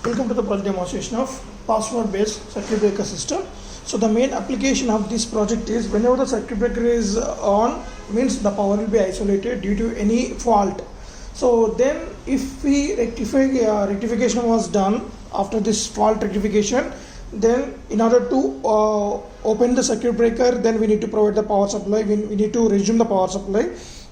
Welcome to the project demonstration of password based circuit breaker system. So the main application of this project is whenever the circuit breaker is on, means the power will be isolated due to any fault. So then if we rectification was done after this fault rectification, then in order to open the circuit breaker, then we need to provide the power supply, we need to resume the power supply.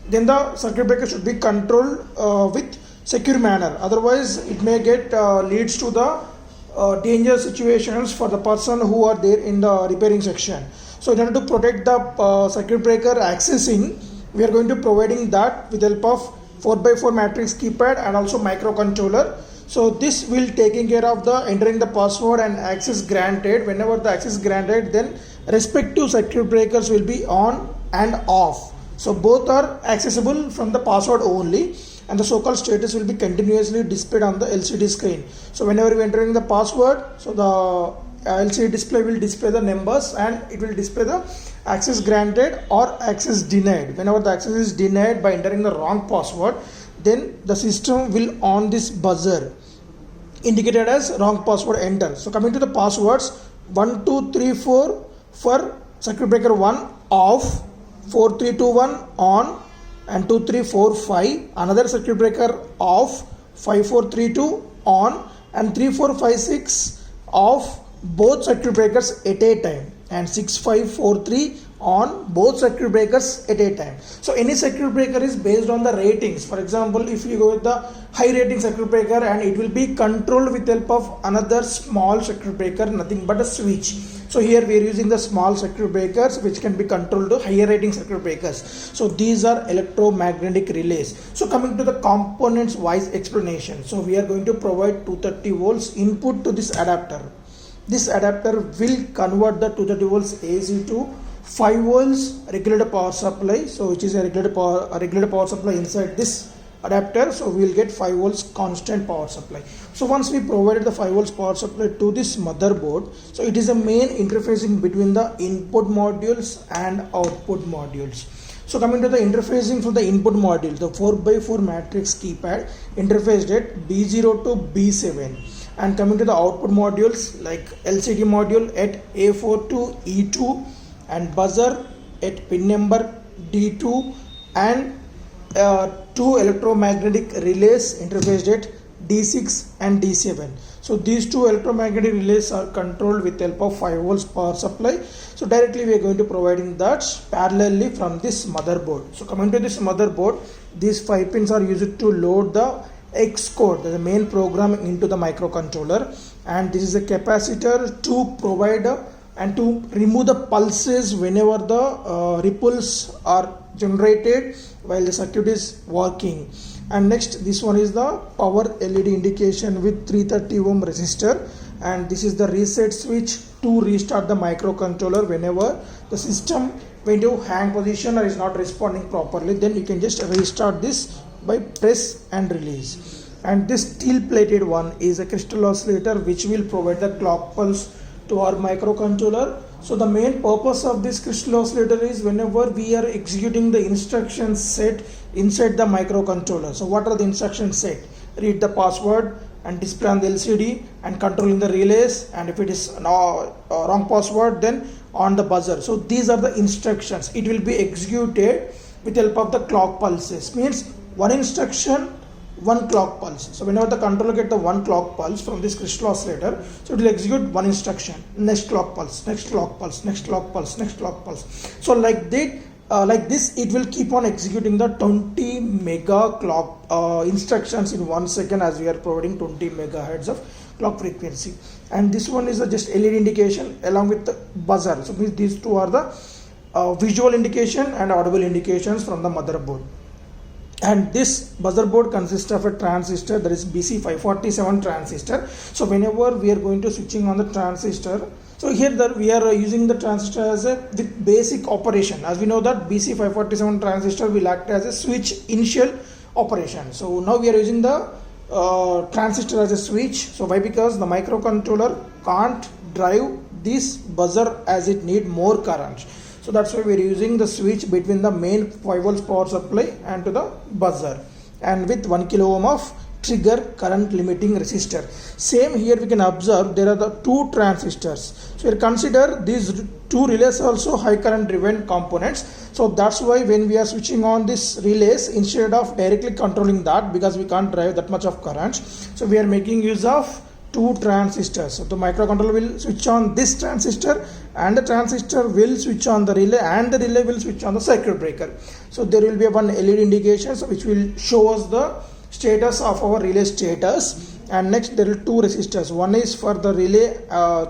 Then the circuit breaker should be controlled with secure manner, otherwise it may get leads to the dangerous situations for the person who are there in the repairing section. So in order to protect the circuit breaker accessing, we are going to providing that with help of 4x4 matrix keypad and also microcontroller. So this will taking care of the entering the password and access granted. Whenever the access granted, then respective circuit breakers will be on and off. So both are accessible from the password only, and the so-called status will be continuously displayed on the LCD screen. So whenever we entering the password, so the LCD display will display the numbers and it will display the access granted or access denied. Whenever the access is denied by entering the wrong password, then the system will on this buzzer indicated as wrong password enter. So coming to the passwords, 1 2 3 4 for circuit breaker 1 off, 4 3 2 1 on, and 2 3 4 5 another circuit breaker off, 5 4 3 2 on, and 3 4 5 6 off, both circuit breakers at a time, and 6 5 4 3 on, both circuit breakers at a time. So any circuit breaker is based on the ratings. For example, if you go with the high rating circuit breaker, and it will be controlled with help of another small circuit breaker, nothing but a switch. So here we are using the small circuit breakers which can be controlled to higher rating circuit breakers. So these are electromagnetic relays. So coming to the components wise explanation, so we are going to provide 230 volts input to this adapter. This adapter will convert the 230 volts AC to 5 volts regulated power supply, so which is a regulated power supply inside this adapter. So we will get 5 volts constant power supply. So once we provided the 5 volts power supply to this motherboard, so it is a main interfacing between the input modules and output modules. So coming to the interfacing for the input module, the 4x4 matrix keypad interfaced at B0 to B7, and coming to the output modules like LCD module at A4 to E2, and buzzer at pin number D2, and two electromagnetic relays interfaced at D6 and D7. So these two electromagnetic relays are controlled with help of 5 volts power supply. So directly we are going to providing that parallelly from this motherboard. So coming to this motherboard, these 5 pins are used to load the Xcode, the main program, into the microcontroller, and this is a capacitor to provide and to remove the pulses whenever the ripples are generated while the circuit is working. And next, this one is the power LED indication with 330 ohm resistor, and this is the reset switch to restart the microcontroller whenever the system went to hang position or is not responding properly. Then you can just restart this by press and release. And this steel plated one is a crystal oscillator which will provide the clock pulse to our microcontroller. So the main purpose of this crystal oscillator is whenever we are executing the instruction set inside the microcontroller. So what are the instruction set? Read the password and display on the LCD and controlling the relays, and if it is wrong password, then on the buzzer. So these are the instructions. It will be executed with help of the clock pulses, means one instruction, one clock pulse. So whenever the controller get the one clock pulse from this crystal oscillator, so it will execute one instruction, next clock pulse, next clock pulse, next clock pulse, next clock pulse. So like this it will keep on executing the 20 mega clock instructions in 1 second, as we are providing 20 megahertz of clock frequency. And this one is just LED indication along with the buzzer. So these two are the visual indication and audible indications from the motherboard. And this buzzer board consists of a transistor, that is BC547 transistor. So whenever we are going to switching on the transistor, so here we are using the transistor as a with basic operation. As we know that BC547 transistor will act as a switch initial operation. So now we are using the transistor as a switch. So why? Because the microcontroller can't drive this buzzer as it need more current. So that's why we are using the switch between the main 5 volts power supply and to the buzzer, and with 1 kilo ohm of trigger current limiting resistor. Same here we can observe there are the two transistors. So here consider these two relays also high current driven components. So that's why when we are switching on this relays, instead of directly controlling that, because we can't drive that much of current, so we are making use of two transistors. So the microcontroller will switch on this transistor and the transistor will switch on the relay and the relay will switch on the circuit breaker. So there will be one LED indication which will show us the status of our relay status. And next there are two resistors. One is for the relay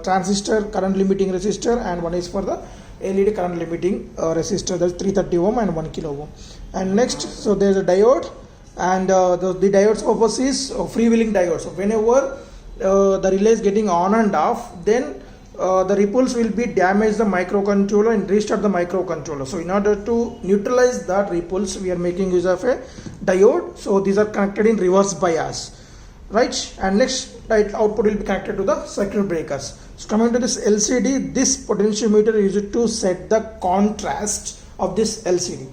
transistor current limiting resistor and one is for the LED current limiting resistor, that's 330 ohm and 1 kilo ohm. And next, so there is a diode, and the diode's purpose is freewheeling diode. So whenever the relay is getting on and off, then the ripples will be damage the microcontroller and restart the microcontroller. So in order to neutralize that ripples, we are making use of a diode. So these are connected in reverse bias, right? And next output will be connected to the circuit breakers. So coming to this LCD, this potentiometer is used to set the contrast of this LCD.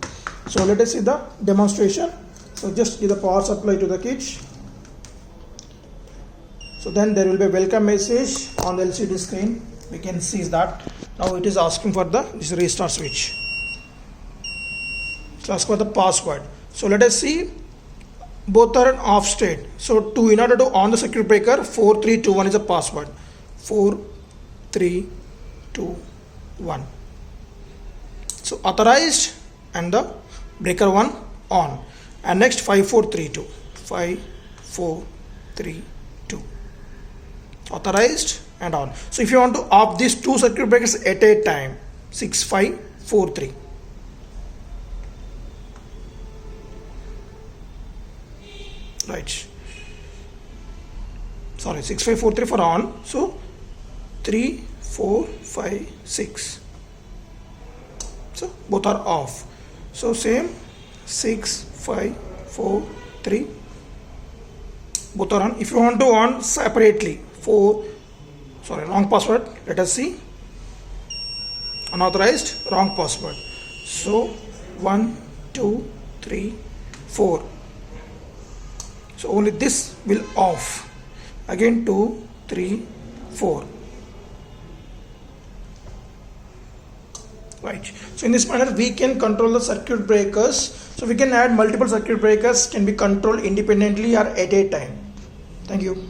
So let us see the demonstration. So just give the power supply to the kit. So then there will be a welcome message on the LCD screen. We can see that now it is asking for this restart switch. So ask for the password. So let us see, both are in off state. So in order to on the circuit breaker, 4321 is a password. 4321. So authorized and the breaker 1 on. And next 5432. 5432. Authorized and on. So if you want to off these two circuit breakers at a time, 6543. Right. Sorry, 6543 for on. So 3, 4, 5, 6. So both are off. So same 6, 5, 4, 3. Both are on. If you want to on separately, wrong password. Let us see. Unauthorized, wrong password. So 1, 2, 3, 4. So only this will off. Again 2, 3, 4. Right. So in this manner we can control the circuit breakers. So we can add multiple circuit breakers, can be controlled independently or at a time. Thank you.